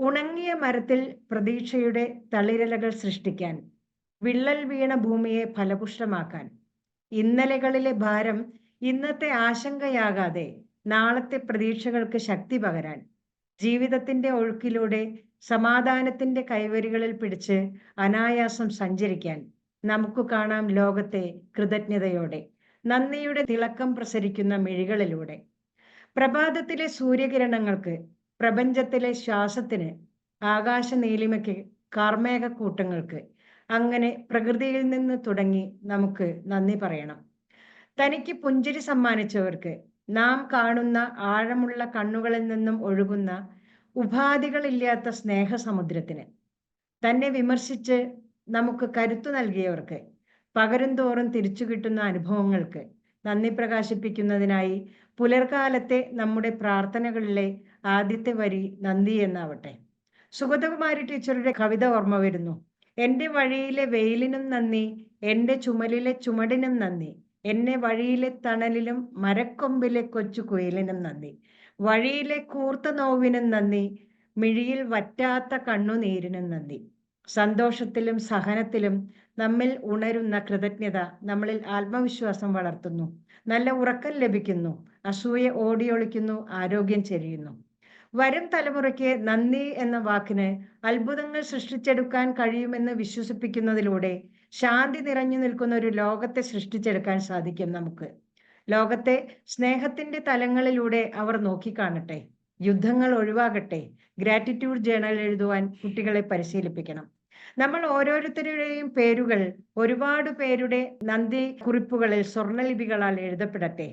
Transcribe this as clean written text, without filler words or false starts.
ഉണങ്ങിയ മരത്തിൽ പ്രതീക്ഷയുടെ തളിരിലകൾ സൃഷ്ടിക്കാൻ, വിള്ളൽ വീണ ഭൂമിയെ ഫലപുഷ്ടമാക്കാൻ, ഇന്നലെകളിലെ ഭാരം ഇന്നത്തെ ആശങ്കയാകാതെ നാളത്തെ പ്രതീക്ഷകൾക്ക് ശക്തി പകരാൻ, ജീവിതത്തിന്റെ ഒഴുക്കിലൂടെ സമാധാനത്തിന്റെ കൈവരികളിൽ പിടിച്ച് അനായാസം സഞ്ചരിക്കാൻ നമുക്ക് കാണാം ലോകത്തെ കൃതജ്ഞതയോടെ, നന്ദിയുടെ തിളക്കം പ്രസരിക്കുന്ന മിഴികളിലൂടെ. പ്രഭാതത്തിലെ സൂര്യകിരണങ്ങൾക്ക്, പ്രപഞ്ചത്തിലെ ശ്വാസത്തിന്, ആകാശ നീലിമയ്ക്ക്, കാർമേഘക്കൂട്ടങ്ങൾക്ക്, അങ്ങനെ പ്രകൃതിയിൽ നിന്ന് തുടങ്ങി നമുക്ക് നന്ദി പറയണം. തനിക്ക് പുഞ്ചിരി സമ്മാനിച്ചവർക്ക്, നാം കാണുന്ന ആഴമുള്ള കണ്ണുകളിൽ നിന്നും ഒഴുകുന്ന ഉപാധികളില്ലാത്ത സ്നേഹസമുദ്രത്തിന്, തന്നെ വിമർശിച്ച് നമുക്ക് കരുത്തു നൽകിയവർക്ക്, പകരം തോറും തിരിച്ചു കിട്ടുന്ന അനുഭവങ്ങൾക്ക് നന്ദി പ്രകാശിപ്പിക്കുന്നതിനായി പുലർകാലത്തെ നമ്മുടെ പ്രാർത്ഥനകളിലെ ആദ്യത്തെ വരി നന്ദി എന്നാവട്ടെ. സുഗതകുമാരി ടീച്ചറുടെ കവിത ഓർമ്മ വരുന്നു. എൻ്റെ വഴിയിലെ വെയിലിനും നന്ദി, എൻ്റെ ചുമലിലെ ചുമടിനും നന്ദി, എന്നെ വഴിയിലെ തണലിലും മരക്കൊമ്പിലെ കൊച്ചു കുയിലിനും നന്ദി, വഴിയിലെ കൂർത്ത നോവിനും നന്ദി, മിഴിയിൽ വറ്റാത്ത കണ്ണുനീരിനും നന്ദി. സന്തോഷത്തിലും സഹനത്തിലും നമ്മിൽ ഉണരുന്ന കൃതജ്ഞത നമ്മളിൽ ആത്മവിശ്വാസം വളർത്തുന്നു, നല്ല ഉറക്കം ലഭിക്കുന്നു, അസൂയ ഓടിയൊളിക്കുന്നു, ആരോഗ്യം ചെരിയുന്നു. വരും തലമുറയ്ക്ക് നന്ദി എന്ന വാക്കിന് അത്ഭുതങ്ങൾ സൃഷ്ടിച്ചെടുക്കാൻ കഴിയുമെന്ന് വിശ്വസിപ്പിക്കുന്നതിലൂടെ ശാന്തി നിറഞ്ഞു നിൽക്കുന്ന ഒരു ലോകത്തെ സൃഷ്ടിച്ചെടുക്കാൻ സാധിക്കും നമുക്ക്. ലോകത്തെ സ്നേഹത്തിന്റെ തലങ്ങളിലൂടെ അവർ നോക്കിക്കാണട്ടെ. യുദ്ധങ്ങൾ ഒഴിവാകട്ടെ. ഗ്രാറ്റിറ്റ്യൂഡ് ജേണൽ എഴുതുവാൻ കുട്ടികളെ പരിശീലിപ്പിക്കണം. നമ്മൾ ഓരോരുത്തരുടെയും പേരുകൾ ഒരുപാട് പേരുടെ നന്ദി കുറിപ്പുകളിൽ സ്വർണ്ണലിപികളാൽ എഴുതപ്പെടട്ടെ.